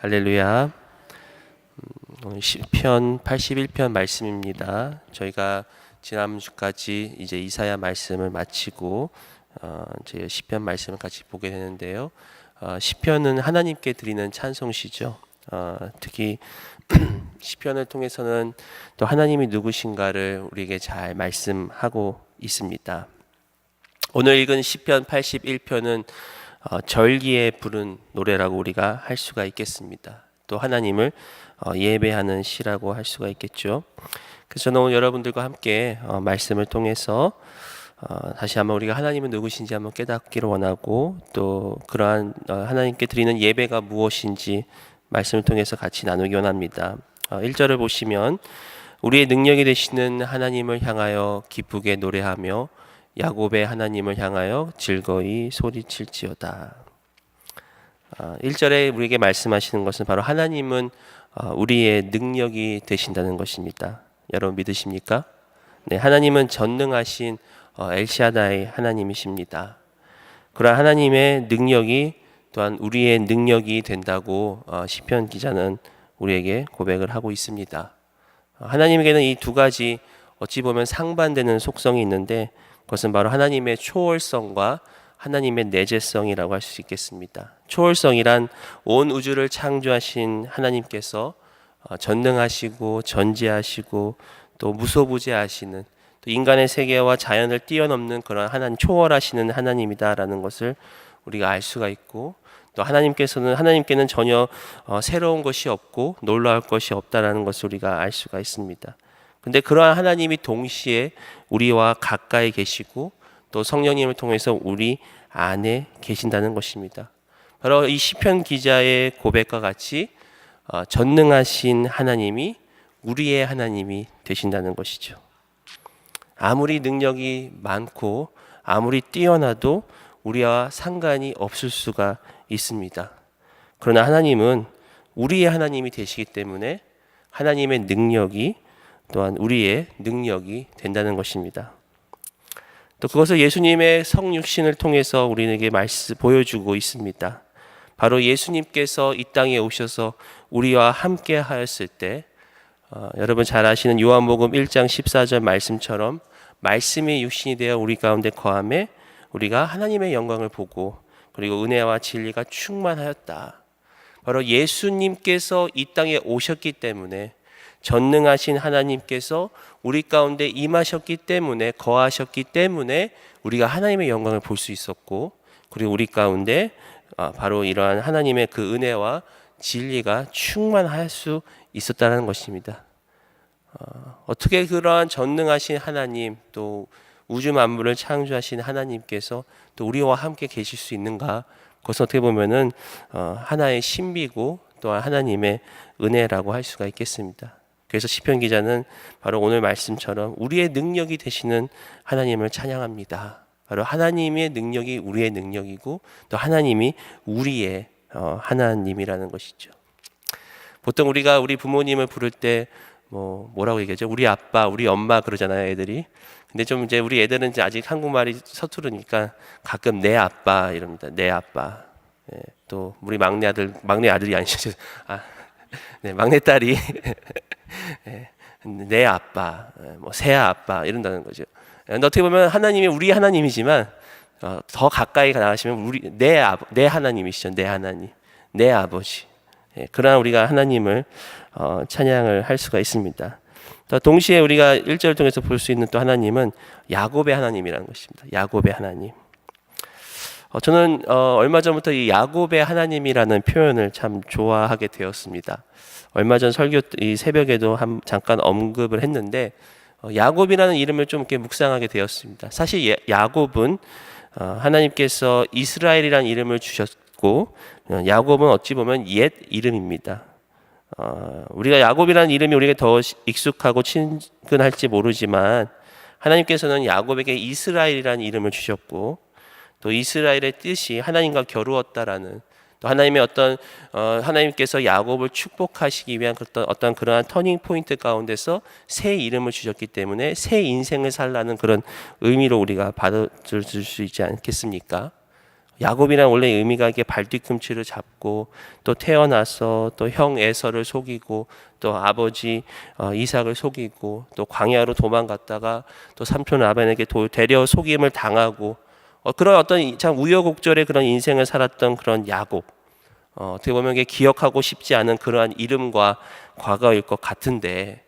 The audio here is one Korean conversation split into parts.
할렐루야. 오늘 시편 81편 말씀입니다. 저희가 지난주까지 이제 이사야 말씀을 마치고 이제 시편 말씀을 같이 보게 되는데요. 시편은 하나님께 드리는 찬송시죠. 특히 시편을 통해서는 또 하나님이 누구신가를 우리에게 잘 말씀하고 있습니다. 오늘 읽은 시편 81편은 절기에 부른 노래라고 우리가 할 수가 있겠습니다. 또 하나님을 예배하는 시라고 할 수가 있겠죠. 그래서 저는 오늘 여러분들과 함께 말씀을 통해서 다시 한번 우리가 하나님은 누구신지 한번 깨닫기를 원하고, 또 그러한 하나님께 드리는 예배가 무엇인지 말씀을 통해서 같이 나누기 원합니다. 1절을 보시면 우리의 능력이 되시는 하나님을 향하여 기쁘게 노래하며 야곱의 하나님을 향하여 즐거이 소리칠지어다. 1절에 우리에게 말씀하시는 것은 바로 하나님은 우리의 능력이 되신다는 것입니다. 여러분 믿으십니까? 네, 하나님은 전능하신 엘샤다이 하나님이십니다. 그러한 하나님의 능력이 또한 우리의 능력이 된다고 시편 기자는 우리에게 고백을 하고 있습니다. 하나님에게는 이 두 가지 어찌 보면 상반되는 속성이 있는데, 그것은 바로 하나님의 초월성과 하나님의 내재성이라고 할 수 있겠습니다. 초월성이란 온 우주를 창조하신 하나님께서 전능하시고 전지하시고 또 무소부재하시는, 또 인간의 세계와 자연을 뛰어넘는 그런 하나님, 초월하시는 하나님이다라는 것을 우리가 알 수가 있고, 또 하나님께는 전혀 새로운 것이 없고 놀라울 것이 없다라는 것을 우리가 알 수가 있습니다. 근데 그러한 하나님이 동시에 우리와 가까이 계시고 또 성령님을 통해서 우리 안에 계신다는 것입니다. 바로 이 시편 기자의 고백과 같이 전능하신 하나님이 우리의 하나님이 되신다는 것이죠. 아무리 능력이 많고 아무리 뛰어나도 우리와 상관이 없을 수가 있습니다. 그러나 하나님은 우리의 하나님이 되시기 때문에 하나님의 능력이 또한 우리의 능력이 된다는 것입니다. 또 그것을 예수님의 성육신을 통해서 우리에게 보여주고 있습니다. 바로 예수님께서 이 땅에 오셔서 우리와 함께 하였을 때, 여러분 잘 아시는 요한복음 1장 14절 말씀처럼 말씀이 육신이 되어 우리 가운데 거함에 우리가 하나님의 영광을 보고 그리고 은혜와 진리가 충만하였다. 바로 예수님께서 이 땅에 오셨기 때문에, 전능하신 하나님께서 우리 가운데 임하셨기 때문에, 거하셨기 때문에 우리가 하나님의 영광을 볼 수 있었고, 그리고 우리 가운데 바로 이러한 하나님의 그 은혜와 진리가 충만할 수 있었다는 것입니다. 어떻게 그러한 전능하신 하나님, 또 우주 만물을 창조하신 하나님께서 또 우리와 함께 계실 수 있는가? 그것은 어떻게 보면은 하나의 신비고 또한 하나님의 은혜라고 할 수가 있겠습니다. 그래서 시편 기자는 바로 오늘 말씀처럼 우리의 능력이 되시는 하나님을 찬양합니다. 바로 하나님의 능력이 우리의 능력이고 또 하나님이 우리의 하나님이라는 것이죠. 보통 우리가 우리 부모님을 부를 때 뭐라고 얘기하죠? 우리 아빠, 우리 엄마 그러잖아요, 애들이. 근데 좀 이제 우리 애들은 이제 아직 한국말이 서투르니까 가끔 내 아빠 이럽니다. 내 아빠. 예, 또 우리 막내 아들이 아니죠. 네, 막내 딸이 예, 내 아빠, 새아 아빠 이런다는 거죠. 근데 어떻게 보면 하나님이 우리 하나님이지만 더 가까이 나가시면 내 하나님이시죠. 내 하나님, 내 아버지. 예, 그러나 우리가 하나님을 찬양을 할 수가 있습니다. 또 동시에 우리가 1절을 통해서 볼 수 있는 또 하나님은 야곱의 하나님이라는 것입니다. 야곱의 하나님. 저는 얼마 전부터 이 야곱의 하나님이라는 표현을 참 좋아하게 되었습니다. 얼마 전 이 새벽에도 잠깐 언급을 했는데, 야곱이라는 이름을 좀 이렇게 묵상하게 되었습니다. 사실 야곱은 하나님께서 이스라엘이라는 이름을 주셨고, 야곱은 어찌 보면 옛 이름입니다. 우리가 야곱이라는 이름이 우리에게 더 익숙하고 친근할지 모르지만, 하나님께서는 야곱에게 이스라엘이라는 이름을 주셨고, 또 이스라엘의 뜻이 하나님과 겨루었다라는, 또 하나님의 하나님께서 야곱을 축복하시기 위한 어떤 그러한 터닝 포인트 가운데서 새 이름을 주셨기 때문에 새 인생을 살라는 그런 의미로 우리가 받아줄 수 있지 않겠습니까? 야곱이란 원래 의미가 이게 발뒤꿈치를 잡고 또 태어나서 또 형 에서를 속이고 또 아버지 이삭을 속이고 또 광야로 도망갔다가 또 삼촌 라반에게 데려 속임을 당하고 그런 어떤 참 우여곡절의 그런 인생을 살았던 그런 야곱, 어떻게 보면 이게 기억하고 싶지 않은 그러한 이름과 과거일 것 같은데,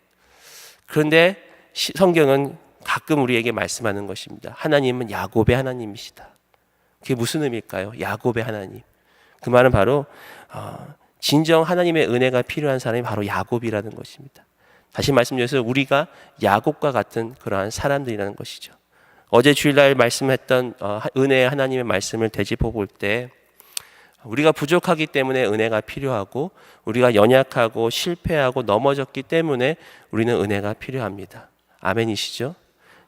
그런데 성경은 가끔 우리에게 말씀하는 것입니다. 하나님은 야곱의 하나님이시다. 그게 무슨 의미일까요? 야곱의 하나님. 그 말은 바로 진정 하나님의 은혜가 필요한 사람이 바로 야곱이라는 것입니다. 다시 말씀드려서 우리가 야곱과 같은 그러한 사람들이라는 것이죠. 어제 주일날 말씀했던 은혜의 하나님의 말씀을 되짚어 볼 때 우리가 부족하기 때문에 은혜가 필요하고 우리가 연약하고 실패하고 넘어졌기 때문에 우리는 은혜가 필요합니다. 아멘이시죠?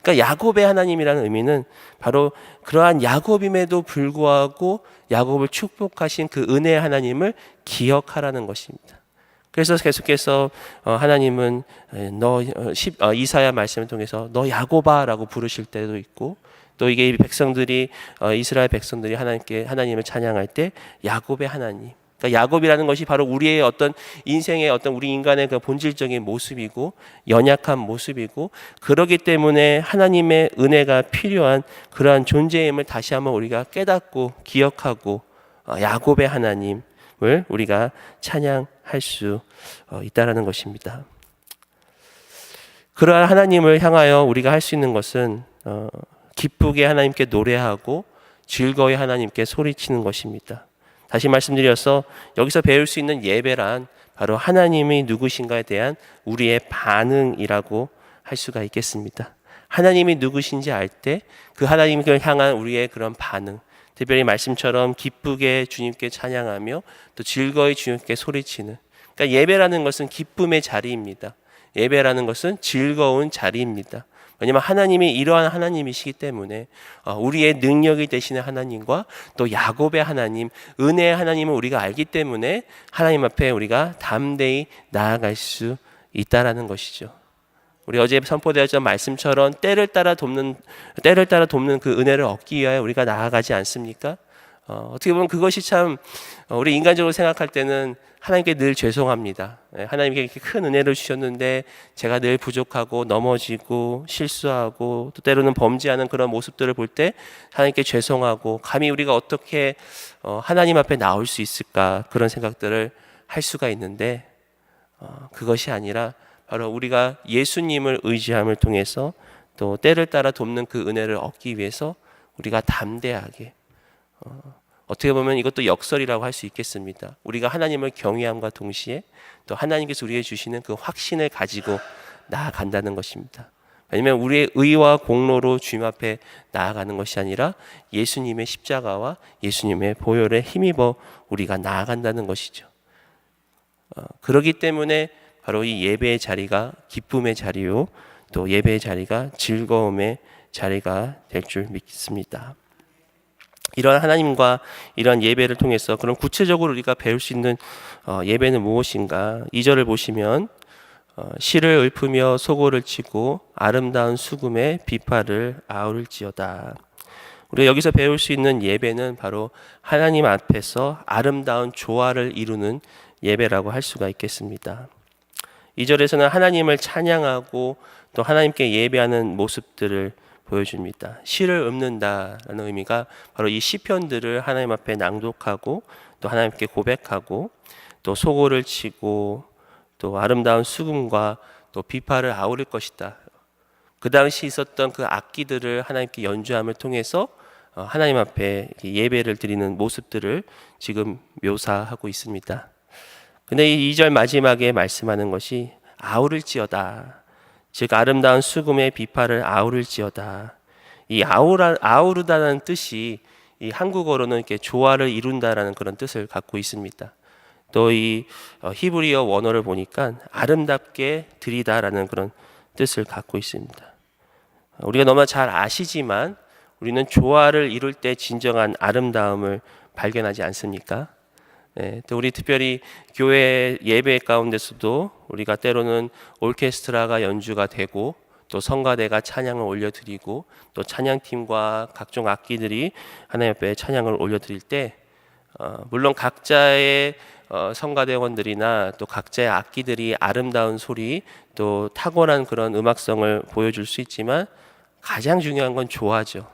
그러니까 야곱의 하나님이라는 의미는 바로 그러한 야곱임에도 불구하고 야곱을 축복하신 그 은혜의 하나님을 기억하라는 것입니다. 그래서 계속해서 하나님은 이사야 말씀을 통해서 너 야곱아라고 부르실 때도 있고, 또 이게 백성들이 이스라엘 백성들이 하나님을 찬양할 때 야곱의 하나님, 그러니까 야곱이라는 것이 바로 우리의 어떤 인생의 어떤 우리 인간의 그 본질적인 모습이고 연약한 모습이고, 그렇기 때문에 하나님의 은혜가 필요한 그러한 존재임을 다시 한번 우리가 깨닫고 기억하고 야곱의 하나님을 우리가 찬양할 수 있다라는 것입니다. 그러한 하나님을 향하여 우리가 할 수 있는 것은 기쁘게 하나님께 노래하고 즐거이 하나님께 소리치는 것입니다. 다시 말씀드려서 여기서 배울 수 있는 예배란 바로 하나님이 누구신가에 대한 우리의 반응이라고 할 수가 있겠습니다. 하나님이 누구신지 알 때 그 하나님을 향한 우리의 그런 반응, 특별히 말씀처럼 기쁘게 주님께 찬양하며 또 즐거이 주님께 소리치는, 그러니까 예배라는 것은 기쁨의 자리입니다. 예배라는 것은 즐거운 자리입니다. 왜냐하면 하나님이 이러한 하나님이시기 때문에 우리의 능력이 되시는 하나님과 또 야곱의 하나님, 은혜의 하나님을 우리가 알기 때문에 하나님 앞에 우리가 담대히 나아갈 수 있다라는 것이죠. 우리 어제 선포되었던 말씀처럼 때를 따라 돕는 그 은혜를 얻기 위하여 우리가 나아가지 않습니까? 어떻게 보면 그것이 참 우리 인간적으로 생각할 때는 하나님께 늘 죄송합니다. 하나님께 이렇게 큰 은혜를 주셨는데 제가 늘 부족하고 넘어지고 실수하고 또 때로는 범죄하는 그런 모습들을 볼 때 하나님께 죄송하고 감히 우리가 어떻게 하나님 앞에 나올 수 있을까, 그런 생각들을 할 수가 있는데 그것이 아니라 바로 우리가 예수님을 의지함을 통해서 또 때를 따라 돕는 그 은혜를 얻기 위해서 우리가 담대하게, 어떻게 보면 이것도 역설이라고 할 수 있겠습니다. 우리가 하나님을 경외함과 동시에 또 하나님께서 우리에게 주시는 그 확신을 가지고 나아간다는 것입니다. 왜냐하면 우리의 의와 공로로 주님 앞에 나아가는 것이 아니라 예수님의 십자가와 예수님의 보혈에 힘입어 우리가 나아간다는 것이죠. 그렇기 때문에 바로 이 예배의 자리가 기쁨의 자리요, 또 예배의 자리가 즐거움의 자리가 될 줄 믿습니다. 이런 하나님과 이런 예배를 통해서 그럼 구체적으로 우리가 배울 수 있는 예배는 무엇인가? 2절을 보시면 시를 읊으며 소고를 치고 아름다운 수금에 비파를 아우를지어다. 우리가 여기서 배울 수 있는 예배는 바로 하나님 앞에서 아름다운 조화를 이루는 예배라고 할 수가 있겠습니다. 2절에서는 하나님을 찬양하고 또 하나님께 예배하는 모습들을 보여줍니다. 시를 읊는다라는 의미가 바로 이 시편들을 하나님 앞에 낭독하고 또 하나님께 고백하고 또 소고를 치고 또 아름다운 수금과 또 비파를 아우를 것이다. 그 당시 있었던 그 악기들을 하나님께 연주함을 통해서 하나님 앞에 예배를 드리는 모습들을 지금 묘사하고 있습니다. 근데 이 2절 마지막에 말씀하는 것이 아우를지어다. 즉 아름다운 수금의 비파를 아우를지어다. 이 아우르다는 뜻이 이 한국어로는 이렇게 조화를 이룬다라는 그런 뜻을 갖고 있습니다. 또 이 히브리어 원어를 보니까 아름답게 드리다라는 그런 뜻을 갖고 있습니다. 우리가 너무나 잘 아시지만 우리는 조화를 이룰 때 진정한 아름다움을 발견하지 않습니까? 또 우리 특별히 교회 예배 가운데서도 우리가 때로는 오케스트라가 연주가 되고 또 성가대가 찬양을 올려드리고 또 찬양팀과 각종 악기들이 하나님 앞에 찬양을 올려드릴 때 물론 각자의 성가대원들이나 또 각자의 악기들이 아름다운 소리 또 탁월한 그런 음악성을 보여줄 수 있지만 가장 중요한 건 조화죠.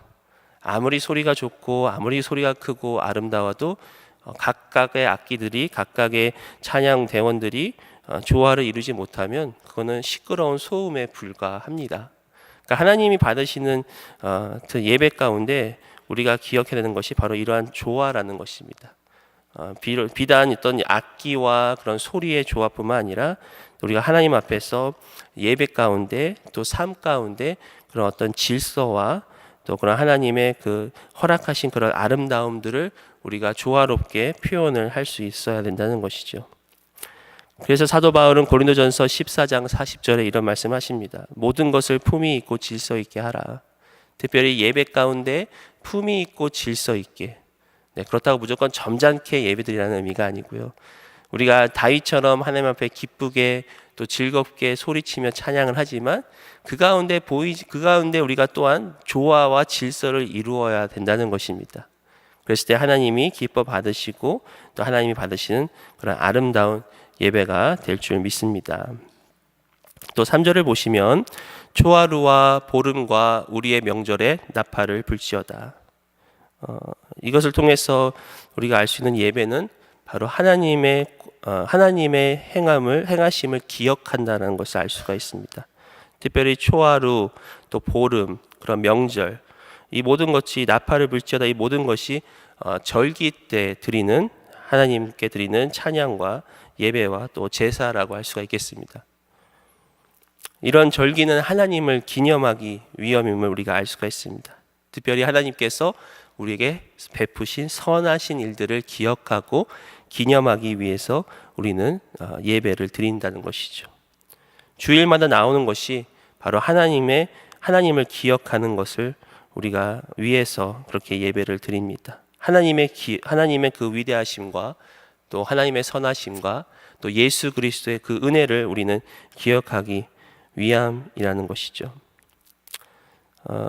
아무리 소리가 좋고 아무리 소리가 크고 아름다워도 각각의 악기들이 각각의 찬양 대원들이 조화를 이루지 못하면 그거는 시끄러운 소음에 불과합니다. 그러니까 하나님이 받으시는 그 예배 가운데 우리가 기억해야 되는 것이 바로 이러한 조화라는 것입니다. 비단 어떤 악기와 그런 소리의 조화뿐만 아니라 우리가 하나님 앞에서 예배 가운데 또 삶 가운데 그런 어떤 질서와 또 그런 하나님의 그 허락하신 그런 아름다움들을 우리가 조화롭게 표현을 할 수 있어야 된다는 것이죠. 그래서 사도 바울은 고린도전서 14장 40절에 이런 말씀하십니다. 모든 것을 품위 있고 질서 있게 하라. 특별히 예배 가운데 품위 있고 질서 있게. 그렇다고 무조건 점잖게 예배드리라는 의미가 아니고요. 우리가 다윗처럼 하나님 앞에 기쁘게 또 즐겁게 소리치며 찬양을 하지만 그 가운데 우리가 또한 조화와 질서를 이루어야 된다는 것입니다. 그랬을 때 하나님이 기뻐 받으시고 또 하나님이 받으시는 그런 아름다운 예배가 될 줄 믿습니다. 또 3절을 보시면 초하루와 보름과 우리의 명절에 나팔을 불지어다. 이것을 통해서 우리가 알 수 있는 예배는 바로 하나님의 행하심을 기억한다는 것을 알 수가 있습니다. 특별히 초하루 또 보름 그런 명절 이 모든 것이 나팔을 불지어다 이 모든 것이 절기 때 드리는 하나님께 드리는 찬양과 예배와 또 제사라고 할 수가 있겠습니다. 이런 절기는 하나님을 기념하기 위함임을 우리가 알 수가 있습니다. 특별히 하나님께서 우리에게 베푸신 선하신 일들을 기억하고 기념하기 위해서 우리는 예배를 드린다는 것이죠. 주일마다 나오는 것이 바로 하나님을 기억하는 것을 우리가 위해서 그렇게 예배를 드립니다. 하나님의 그 위대하심과 또 하나님의 선하심과 또 예수 그리스도의 그 은혜를 우리는 기억하기 위함이라는 것이죠.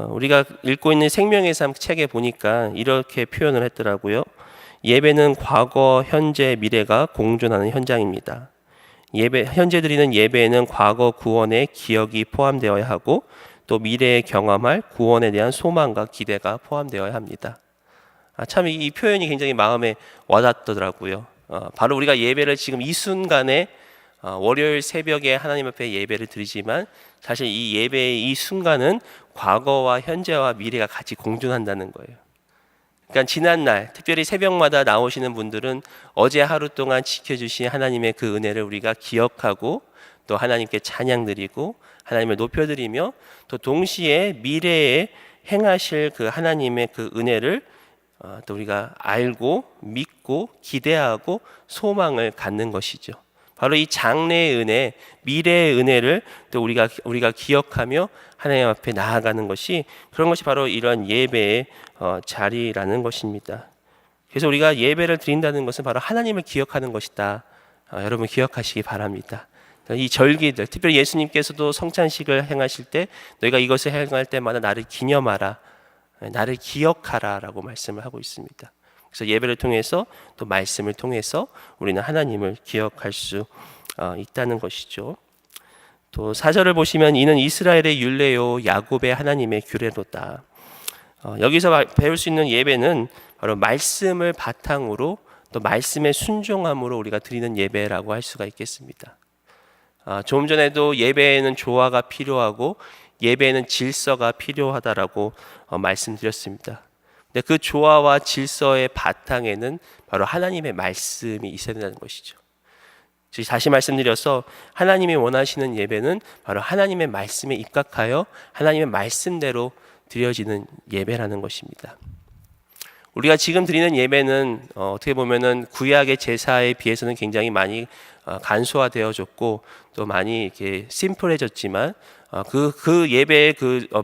우리가 읽고 있는 생명의 삶 책에 보니까 이렇게 표현을 했더라고요. 예배는 과거, 현재, 미래가 공존하는 현장입니다. 현재 드리는 예배에는 과거 구원의 기억이 포함되어야 하고 또 미래에 경험할 구원에 대한 소망과 기대가 포함되어야 합니다. 참 이 표현이 굉장히 마음에 와닿더라고요. 바로 우리가 예배를 지금 이 순간에 월요일 새벽에 하나님 앞에 예배를 드리지만 사실 이 예배의 이 순간은 과거와 현재와 미래가 같이 공존한다는 거예요. 그러니까 지난날 특별히 새벽마다 나오시는 분들은 어제 하루 동안 지켜주신 하나님의 그 은혜를 우리가 기억하고 또 하나님께 찬양드리고 하나님을 높여드리며 또 동시에 미래에 행하실 그 하나님의 그 은혜를 또 우리가 알고 믿고 기대하고 소망을 갖는 것이죠. 바로 이 장래의 은혜, 미래의 은혜를 또 우리가 기억하며 하나님 앞에 나아가는 것이 그런 것이 바로 이런 예배의 자리라는 것입니다. 그래서 우리가 예배를 드린다는 것은 바로 하나님을 기억하는 것이다. 여러분 기억하시기 바랍니다. 이 절기들, 특별히 예수님께서도 성찬식을 행하실 때 너희가 이것을 행할 때마다 나를 기념하라, 나를 기억하라 라고 말씀을 하고 있습니다. 그래서 예배를 통해서 또 말씀을 통해서 우리는 하나님을 기억할 수 있다는 것이죠. 또 4절을 보시면 이는 이스라엘의 율례요 야곱의 하나님의 규례로다. 여기서 배울 수 있는 예배는 바로 말씀을 바탕으로 또 말씀의 순종함으로 우리가 드리는 예배라고 할 수가 있겠습니다. 조금 전에도 예배에는 조화가 필요하고 예배에는 질서가 필요하다라고 말씀드렸습니다. 근데 그 조화와 질서의 바탕에는 바로 하나님의 말씀이 있어야 된다는 것이죠. 다시 말씀드려서 하나님이 원하시는 예배는 바로 하나님의 말씀에 입각하여 하나님의 말씀대로 드려지는 예배라는 것입니다. 우리가 지금 드리는 예배는 어떻게 보면은 구약의 제사에 비해서는 굉장히 많이 간소화되어졌고 또 많이 이렇게 심플해졌지만 그 예배의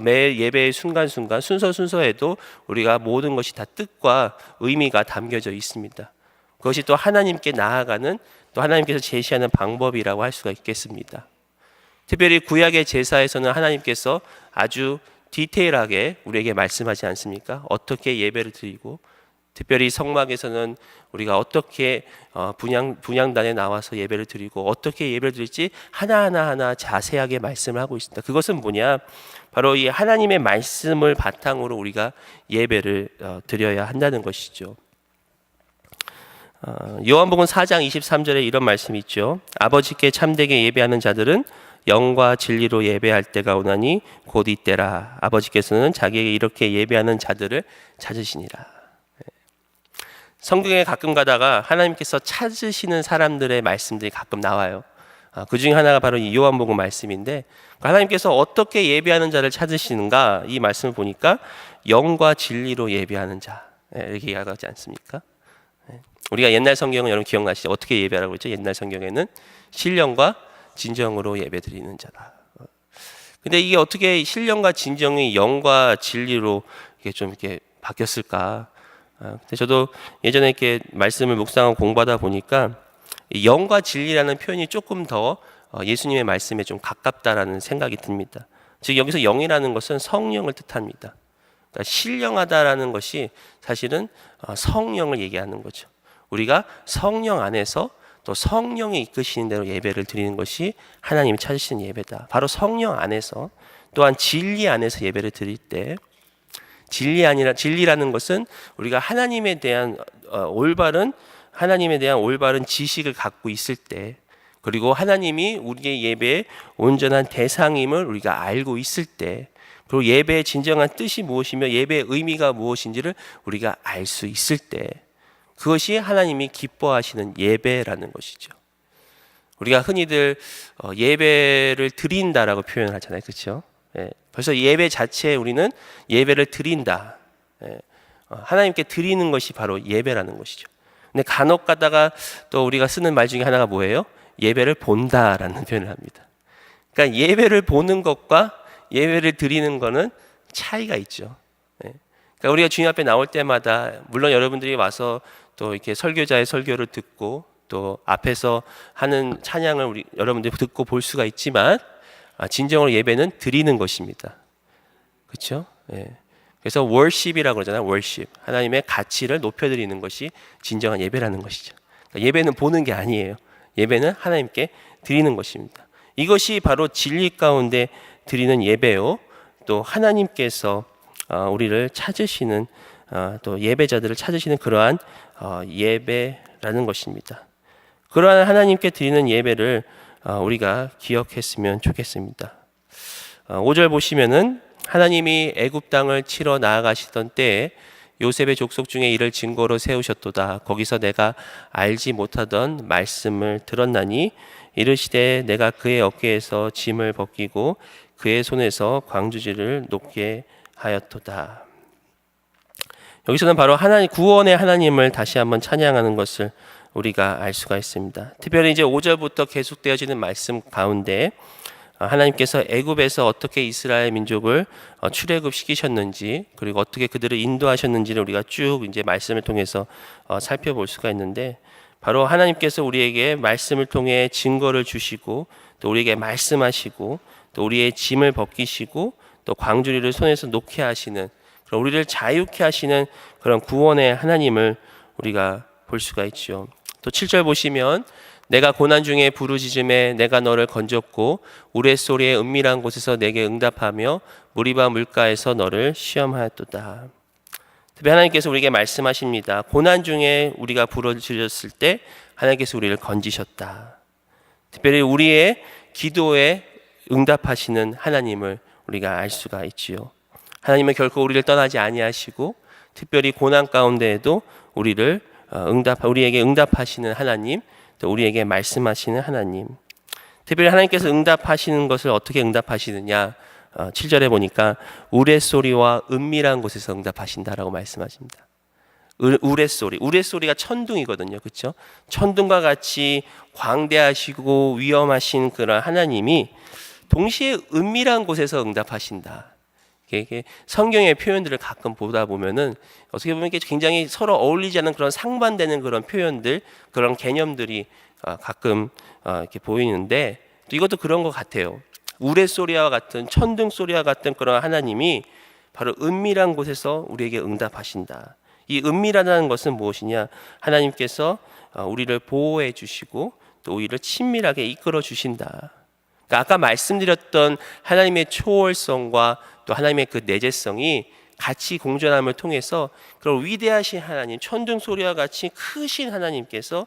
매 예배의 순간순간 순서에도 우리가 모든 것이 다 뜻과 의미가 담겨져 있습니다. 그것이 또 하나님께 나아가는 또 하나님께서 제시하는 방법이라고 할 수가 있겠습니다. 특별히 구약의 제사에서는 하나님께서 아주 디테일하게 우리에게 말씀하지 않습니까? 어떻게 예배를 드리고, 특별히 성막에서는 우리가 어떻게 분향단에 나와서 예배를 드리고 어떻게 예배를 드릴지 하나하나 자세하게 말씀을 하고 있습니다. 그것은 뭐냐? 바로 이 하나님의 말씀을 바탕으로 우리가 예배를 드려야 한다는 것이죠. 요한복음 4장 23절에 이런 말씀이 있죠. 아버지께 참되게 예배하는 자들은 영과 진리로 예배할 때가 오나니 곧 이때라. 아버지께서는 자기에게 이렇게 예배하는 자들을 찾으시니라. 성경에 가끔 가다가 하나님께서 찾으시는 사람들의 말씀들이 가끔 나와요. 그 중에 하나가 바로 이 요한복음 말씀인데, 하나님께서 어떻게 예배하는 자를 찾으시는가, 이 말씀을 보니까 영과 진리로 예배하는 자, 이렇게 이야기하지 않습니까? 우리가 옛날 성경은 여러분 기억나시죠? 어떻게 예배하라고 했죠? 옛날 성경에는 신령과 진정으로 예배드리는 자다. 근데 이게 어떻게 신령과 진정이 영과 진리로 이게 좀 이렇게 바뀌었을까? 근데 저도 예전에 이렇게 말씀을 묵상하고 공부하다 보니까 영과 진리라는 표현이 조금 더 예수님의 말씀에 좀 가깝다라는 생각이 듭니다. 즉 여기서 영이라는 것은 성령을 뜻합니다. 그러니까 신령하다라는 것이 사실은 성령을 얘기하는 거죠. 우리가 성령 안에서 또 성령이 이끄시는 대로 예배를 드리는 것이 하나님이 찾으시는 예배다. 바로 성령 안에서, 또한 진리 안에서 예배를 드릴 때, 진리라는 것은 우리가 하나님에 대한 올바른 지식을 갖고 있을 때, 그리고 하나님이 우리의 예배의 온전한 대상임을 우리가 알고 있을 때, 그리고 예배의 진정한 뜻이 무엇이며 예배의 의미가 무엇인지를 우리가 알 수 있을 때, 그것이 하나님이 기뻐하시는 예배라는 것이죠. 우리가 흔히들 예배를 드린다라고 표현을 하잖아요, 그렇죠? 벌써 예배 자체에 우리는 예배를 드린다. 하나님께 드리는 것이 바로 예배라는 것이죠. 근데 간혹 가다가 또 우리가 쓰는 말 중에 하나가 뭐예요? 예배를 본다라는 표현을 합니다. 그러니까 예배를 보는 것과 예배를 드리는 것은 차이가 있죠. 그러니까 우리가 주님 앞에 나올 때마다, 물론 여러분들이 와서 또 이렇게 설교자의 설교를 듣고 또 앞에서 하는 찬양을 여러분들이 듣고 볼 수가 있지만, 진정으로 예배는 드리는 것입니다. 그렇죠? 그래서 worship이라고 그러잖아요. worship. 하나님의 가치를 높여드리는 것이 진정한 예배라는 것이죠. 그러니까 예배는 보는 게 아니에요. 예배는 하나님께 드리는 것입니다. 이것이 바로 진리 가운데 드리는 예배요, 또 하나님께서 우리를 찾으시는, 또 예배자들을 찾으시는 그러한 예배라는 것입니다. 그러한 하나님께 드리는 예배를 우리가 기억했으면 좋겠습니다. 5절 보시면은 하나님이 애굽 땅을 치러 나아가시던 때에 요셉의 족속 중에 이를 증거로 세우셨도다. 거기서 내가 알지 못하던 말씀을 들었나니 이르시되 내가 그의 어깨에서 짐을 벗기고 그의 손에서 광주지를 놓게 하였도다. 여기서는 바로 구원의 하나님을 다시 한번 찬양하는 것을 우리가 알 수가 있습니다. 특별히 이제 5절부터 계속되어지는 말씀 가운데 하나님께서 애굽에서 어떻게 이스라엘 민족을 출애굽시키셨는지, 그리고 어떻게 그들을 인도하셨는지를 우리가 쭉 이제 말씀을 통해서 살펴볼 수가 있는데, 바로 하나님께서 우리에게 말씀을 통해 증거를 주시고 또 우리에게 말씀하시고 또 우리의 짐을 벗기시고 또 광주리를 손에서 놓게 하시는, 우리를 자유케 하시는 그런 구원의 하나님을 우리가 볼 수가 있죠. 또 7절 보시면 내가 고난 중에 부르짖음에 내가 너를 건졌고 우레소리의 은밀한 곳에서 내게 응답하며 무리바 물가에서 너를 시험하였도다. 특히 하나님께서 우리에게 말씀하십니다. 고난 중에 우리가 부르짖었을 때 하나님께서 우리를 건지셨다. 특별히 우리의 기도에 응답하시는 하나님을 우리가 알 수가 있지요. 하나님은 결코 우리를 떠나지 아니하시고 특별히 고난 가운데에도 우리에게 응답하시는 하나님, 또 우리에게 말씀하시는 하나님. 특별히 하나님께서 응답하시는 것을 어떻게 응답하시느냐, 7절에 보니까 우레소리와 은밀한 곳에서 응답하신다라고 말씀하십니다. 우레소리가 천둥이거든요, 그렇죠? 천둥과 같이 광대하시고 위험하신 그런 하나님이 동시에 은밀한 곳에서 응답하신다. 이게 성경의 표현들을 가끔 보다 보면은 어떻게 보면 이게 굉장히 서로 어울리지 않는 그런 상반되는 그런 표현들, 그런 개념들이 가끔 이렇게 보이는데, 또 이것도 그런 것 같아요. 우레소리와 같은 천둥 소리와 같은 그런 하나님이 바로 은밀한 곳에서 우리에게 응답하신다. 이 은밀하다는 것은 무엇이냐? 하나님께서 우리를 보호해 주시고 또 우리를 친밀하게 이끌어 주신다. 그러니까 아까 말씀드렸던 하나님의 초월성과 또 하나님의 그 내재성이 같이 공존함을 통해서 그런 위대하신 하나님, 천둥 소리와 같이 크신 하나님께서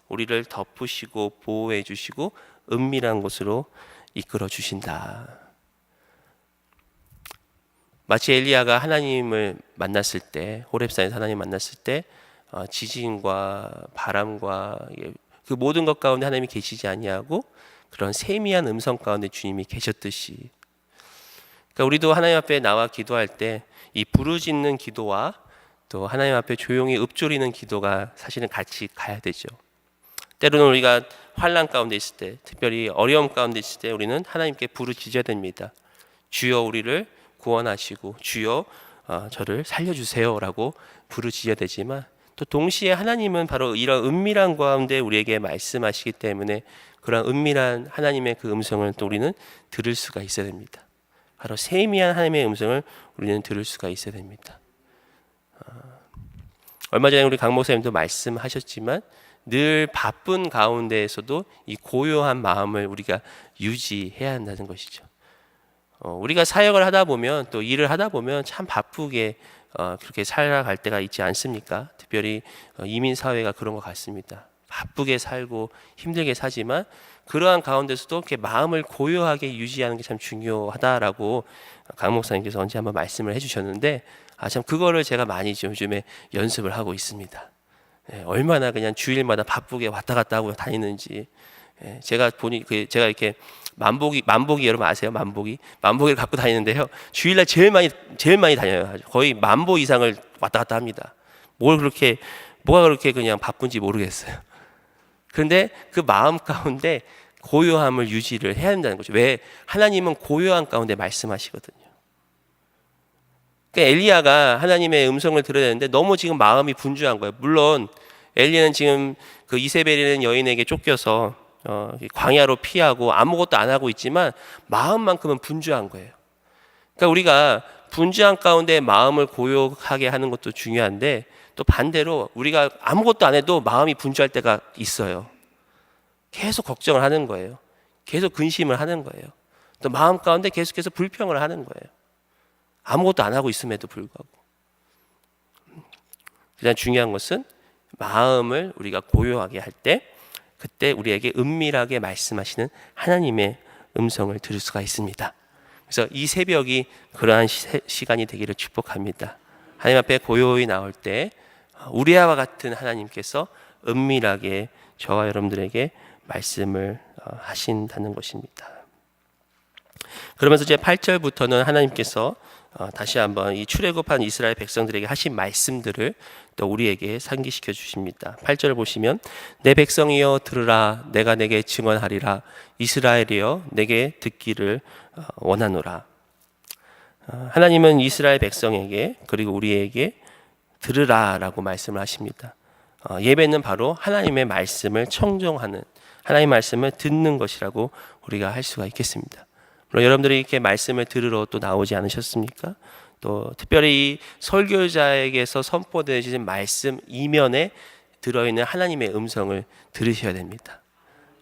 우리를 덮으시고 보호해 주시고 은밀한 곳으로 이끌어 주신다. 마치 엘리야가 하나님을 만났을 때, 호렙산에서 하나님 만났을 때 지진과 바람과 그 모든 것 가운데 하나님이 계시지 아니하고 그런 세미한 음성 가운데 주님이 계셨듯이, 그러니까 우리도 하나님 앞에 나와 기도할 때 이 부르짖는 기도와 또 하나님 앞에 조용히 읊조리는 기도가 사실은 같이 가야 되죠. 때로는 우리가 환난 가운데 있을 때, 특별히 어려움 가운데 있을 때 우리는 하나님께 부르짖어야 됩니다. 주여 우리를 구원하시고 주여 저를 살려주세요라고 부르짖어야 되지만, 또 동시에 하나님은 바로 이런 은밀한 가운데 우리에게 말씀하시기 때문에 그런 은밀한 하나님의 그 음성을 또 우리는 들을 수가 있어야 됩니다. 바로 세미한 하나님의 음성을 우리는 들을 수가 있어야 됩니다. 얼마 전에 우리 강 목사님도 말씀하셨지만 늘 바쁜 가운데에서도 이 고요한 마음을 우리가 유지해야 한다는 것이죠. 우리가 사역을 하다 보면 또 일을 하다 보면 참 바쁘게 그렇게 살아갈 때가 있지 않습니까? 특별히 이민 사회가 그런 것 같습니다. 바쁘게 살고 힘들게 사지만 그러한 가운데서도 이렇게 마음을 고요하게 유지하는 게 참 중요하다라고 강 목사님께서 언제 한번 말씀을 해주셨는데, 참 그거를 제가 많이 요즘에 연습을 하고 있습니다. 얼마나 그냥 주일마다 바쁘게 왔다 갔다 하고 다니는지. 제가 보니 제가 이렇게 만보기 여러분 아세요? 만보기를 갖고 다니는데요. 주일날 제일 많이 다녀요. 거의 10,000보 이상을 왔다 갔다 합니다. 뭐가 그렇게 그냥 바쁜지 모르겠어요. 그런데 그 마음 가운데 고요함을 유지를 해야 한다는 거죠. 왜? 하나님은 고요한 가운데 말씀하시거든요. 그러니까 엘리야가 하나님의 음성을 들어야 되는데 너무 지금 마음이 분주한 거예요. 물론 엘리야는 지금 그 이세벨이라는 여인에게 쫓겨서 광야로 피하고 아무것도 안 하고 있지만 마음만큼은 분주한 거예요. 그러니까 우리가 분주한 가운데 마음을 고요하게 하는 것도 중요한데, 또 반대로 우리가 아무것도 안 해도 마음이 분주할 때가 있어요. 계속 걱정을 하는 거예요. 계속 근심을 하는 거예요. 또 마음 가운데 계속해서 불평을 하는 거예요. 아무것도 안 하고 있음에도 불구하고. 가장 중요한 것은 마음을 우리가 고요하게 할 때, 그때 우리에게 은밀하게 말씀하시는 하나님의 음성을 들을 수가 있습니다. 그래서 이 새벽이 그러한 시간이 되기를 축복합니다. 하나님 앞에 고요히 나올 때 우리와 같은 하나님께서 은밀하게 저와 여러분들에게 말씀을 하신다는 것입니다. 그러면서 이제 8절부터는 하나님께서 다시 한번 이 출애굽한 이스라엘 백성들에게 하신 말씀들을 또 우리에게 상기시켜 주십니다. 8절 보시면 내 백성이여 들으라, 내가 내게 증언하리라, 이스라엘이여 내게 듣기를 원하노라. 하나님은 이스라엘 백성에게 그리고 우리에게 들으라라고 말씀을 하십니다. 예배는 바로 하나님의 말씀을 청종하는, 하나님의 말씀을 듣는 것이라고 우리가 할 수가 있겠습니다. 물론 여러분들이 이렇게 말씀을 들으러 또 나오지 않으셨습니까? 또 특별히 이 설교자에게서 선포되어진 말씀 이면에 들어있는 하나님의 음성을 들으셔야 됩니다.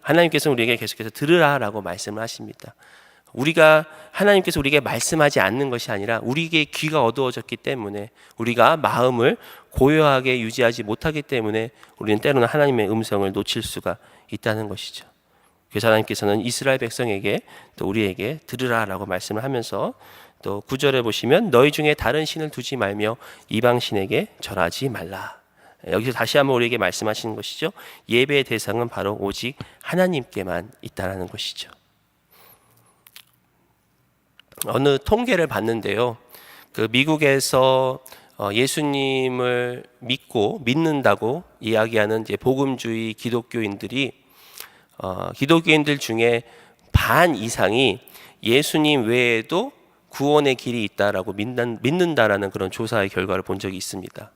하나님께서 우리에게 계속해서 들으라라고 말씀을 하십니다. 하나님께서 우리에게 말씀하지 않는 것이 아니라 우리에게 귀가 어두워졌기 때문에, 우리가 마음을 고요하게 유지하지 못하기 때문에 우리는 때로는 하나님의 음성을 놓칠 수가 있다는 것이죠. 그래서 하나님께서는 이스라엘 백성에게 또 우리에게 들으라라고 말씀을 하면서, 또 9절에 보시면 너희 중에 다른 신을 두지 말며 이방신에게 절하지 말라. 여기서 다시 한번 우리에게 말씀하시는 것이죠. 예배의 대상은 바로 오직 하나님께만 있다는 것이죠. 어느 통계를 봤는데요, 그 미국에서 예수님을 믿는다고 이야기하는 이제 복음주의 기독교인들 중에 반 이상이 예수님 외에도 구원의 길이 있다라고 믿는다라는 그런 조사의 결과를 본 적이 있습니다.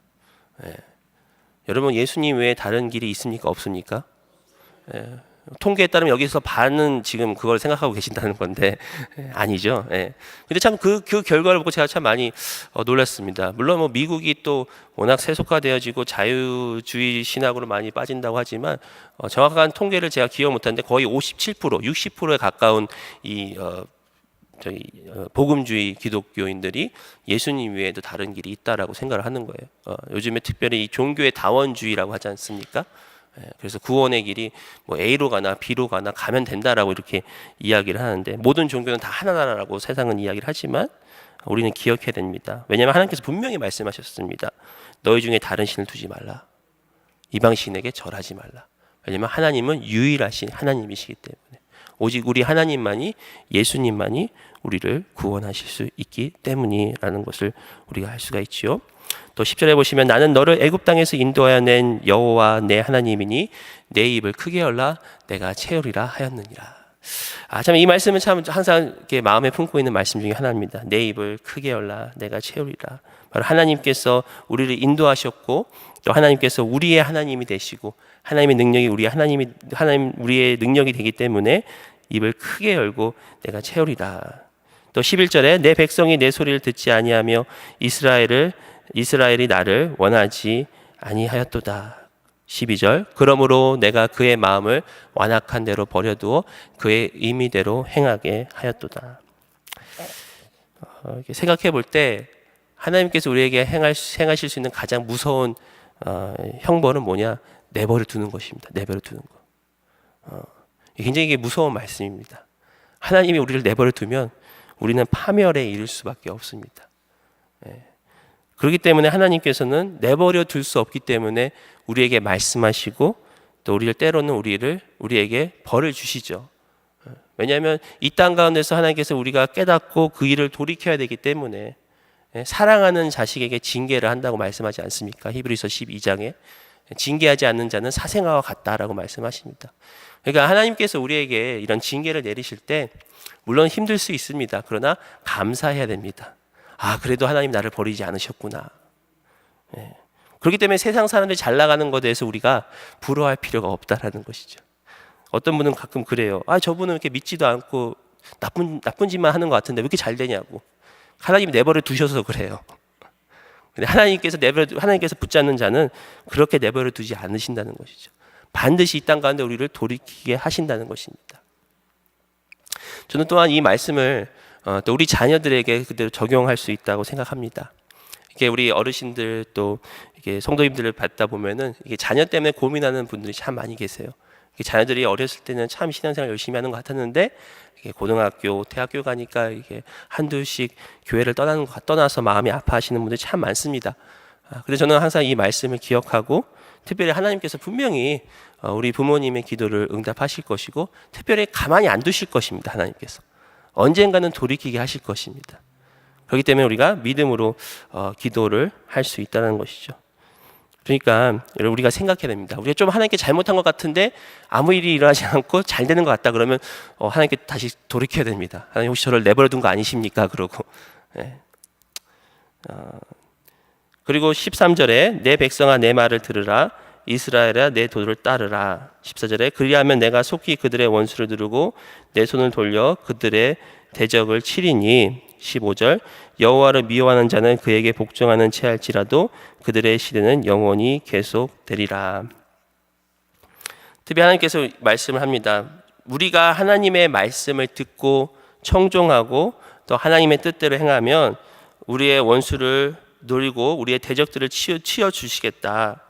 여러분, 예수님 외에 다른 길이 있습니까? 없습니까? 통계에 따르면 여기서 반은 지금 그걸 생각하고 계신다는 건데 아니죠. 예. 근데 참 그 결과를 보고 제가 참 많이 놀랐습니다. 물론 뭐 미국이 또 워낙 세속화되어지고 자유주의 신학으로 많이 빠진다고 하지만 정확한 통계를 제가 기억 못하는데 거의 57%, 60%에 가까운 이 복음주의 기독교인들이 예수님 외에도 다른 길이 있다라고 생각을 하는 거예요. 요즘에 특별히 이 종교의 다원주의라고 하지 않습니까? 그래서 구원의 길이 뭐 A로 가나 B로 가나 가면 된다라고 이렇게 이야기를 하는데, 모든 종교는 다 하나라고 세상은 이야기를 하지만 우리는 기억해야 됩니다. 왜냐하면 하나님께서 분명히 말씀하셨습니다. 너희 중에 다른 신을 두지 말라. 이방신에게 절하지 말라. 왜냐하면 하나님은 유일하신 하나님이시기 때문에, 오직 우리 하나님만이, 예수님만이 우리를 구원하실 수 있기 때문이라는 것을 우리가 알 수가 있지요. 또 10절에 보시면 나는 너를 애굽 땅에서 인도하여 낸 여호와 내 하나님이니 내 입을 크게 열라 내가 채우리라 하였느니라. 참 이 말씀은 참 항상 이렇게 마음에 품고 있는 말씀 중에 하나입니다. 내 입을 크게 열라 내가 채우리라. 바로 하나님께서 우리를 인도하셨고, 또 하나님께서 우리의 하나님이 되시고, 하나님의 능력이 우리의 능력이 되기 때문에 입을 크게 열고 내가 채우리라. 또 11절에 내 백성이 내 소리를 듣지 아니하며 이스라엘이 나를 원하지 아니하였도다. 12절 그러므로 내가 그의 마음을 완악한 대로 버려두어 그의 의미대로 행하게 하였도다. 이렇게 생각해 볼 때 하나님께서 우리에게 행하실 수 있는 가장 무서운 형벌은 뭐냐? 내버려 두는 것입니다. 내버려 두는 거. 굉장히 이게 무서운 말씀입니다. 하나님이 우리를 내버려 두면 우리는 파멸에 이를 수밖에 없습니다. 그렇기 때문에 하나님께서는 내버려 둘 수 없기 때문에 우리에게 말씀하시고, 또 때로는 우리에게 벌을 주시죠. 왜냐하면 이 땅 가운데서 하나님께서 우리가 깨닫고 그 일을 돌이켜야 되기 때문에, 사랑하는 자식에게 징계를 한다고 말씀하지 않습니까? 히브리서 12장에 징계하지 않는 자는 사생아와 같다라고 말씀하십니다. 그러니까 하나님께서 우리에게 이런 징계를 내리실 때 물론 힘들 수 있습니다. 그러나 감사해야 됩니다. 그래도 하나님 나를 버리지 않으셨구나. 그렇기 때문에 세상 사람들이 잘 나가는 것에 대해서 우리가 부러워할 필요가 없다라는 것이죠. 어떤 분은 가끔 그래요. 저분은 이렇게 믿지도 않고 나쁜 짓만 하는 것 같은데 왜 이렇게 잘 되냐고. 하나님이 내버려 두셔서 그래요. 근데 하나님께서 붙잡는 자는 그렇게 내버려 두지 않으신다는 것이죠. 반드시 이 땅 가운데 우리를 돌이키게 하신다는 것입니다. 저는 또한 이 말씀을 또 우리 자녀들에게 그대로 적용할 수 있다고 생각합니다. 이게 우리 어르신들 또 이게 성도님들을 받다 보면은 이게 자녀 때문에 고민하는 분들이 참 많이 계세요. 자녀들이 어렸을 때는 참 신앙생활 열심히 하는 것 같았는데, 이게 고등학교, 대학교 가니까 이게 한두씩 교회를 떠나서 마음이 아파하시는 분들이 참 많습니다. 그래서 저는 항상 이 말씀을 기억하고, 특별히 하나님께서 분명히 우리 부모님의 기도를 응답하실 것이고, 특별히 가만히 안 두실 것입니다. 하나님께서 언젠가는 돌이키게 하실 것입니다. 그렇기 때문에 우리가 믿음으로 기도를 할 수 있다는 것이죠. 그러니까 여러분, 우리가 생각해야 됩니다. 우리가 좀 하나님께 잘못한 것 같은데 아무 일이 일어나지 않고 잘 되는 것 같다 그러면 하나님께 다시 돌이켜야 됩니다. 하나님 혹시 저를 내버려 둔 거 아니십니까? 그러고 그리고 13절에 내 백성아 내 말을 들으라 이스라엘아 내 도를 따르라. 14절에 그리하면 내가 속히 그들의 원수를 누르고 내 손을 돌려 그들의 대적을 치리니. 15절 여호와를 미워하는 자는 그에게 복종하는 채할지라도 그들의 시대는 영원히 계속되리라. 특히 하나님께서 말씀을 합니다. 우리가 하나님의 말씀을 듣고 청종하고 또 하나님의 뜻대로 행하면 우리의 원수를 누리고 우리의 대적들을 치워 주시겠다.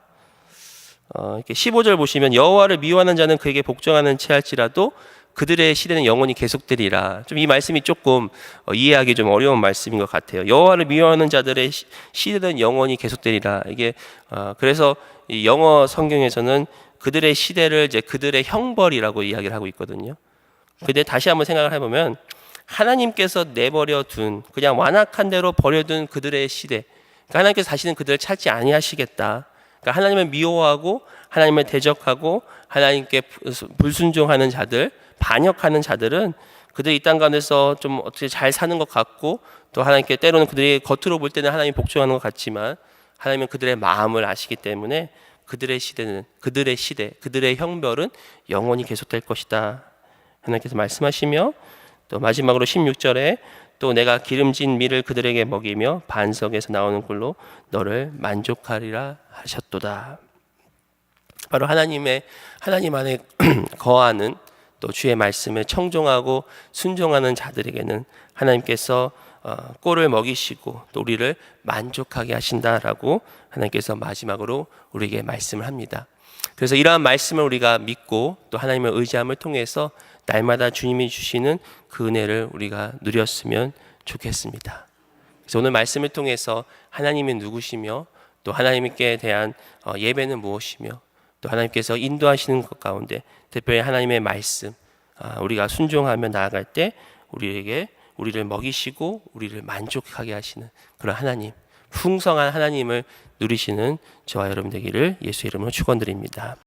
이렇게 15절 보시면 여호와를 미워하는 자는 그에게 복종하는 채할지라도 그들의 시대는 영원히 계속되리라. 좀 이 말씀이 조금 이해하기 좀 어려운 말씀인 것 같아요. 여호와를 미워하는 자들의 시대는 영원히 계속되리라. 이게 그래서 이 영어 성경에서는 그들의 시대를 이제 그들의 형벌이라고 이야기를 하고 있거든요. 근데 다시 한번 생각을 해보면 하나님께서 내버려 둔 그냥 완악한 대로 버려둔 그들의 시대, 그러니까 하나님께서 다시는 그들을 찾지 아니하시겠다. 그러니까 하나님을 미워하고 하나님을 대적하고 하나님께 불순종하는 자들, 반역하는 자들은 그들이 이 땅 가운데서 좀 어떻게 잘 사는 것 같고, 또 하나님께 때로는 그들이 겉으로 볼 때는 하나님 복종하는 것 같지만 하나님은 그들의 마음을 아시기 때문에 그들의 시대, 그들의 형벌은 영원히 계속될 것이다. 하나님께서 말씀하시며 또 마지막으로 16절에 또 내가 기름진 밀을 그들에게 먹이며 반석에서 나오는 꿀로 너를 만족하리라 하셨도다. 바로 하나님 안에 거하는 또 주의 말씀에 청종하고 순종하는 자들에게는 하나님께서 꼴을 먹이시고 또 우리를 만족하게 하신다라고 하나님께서 마지막으로 우리에게 말씀을 합니다. 그래서 이러한 말씀을 우리가 믿고 또 하나님을 의지함을 통해서 날마다 주님이 주시는 그 은혜를 우리가 누렸으면 좋겠습니다. 그래서 오늘 말씀을 통해서 하나님이 누구시며 또 하나님께 대한 예배는 무엇이며 또 하나님께서 인도하시는 것 가운데 특별히 하나님의 말씀 우리가 순종하며 나아갈 때 우리를 먹이시고 우리를 만족하게 하시는 그런 하나님, 풍성한 하나님을 누리시는 저와 여러분 되기를 예수의 이름으로 축원드립니다.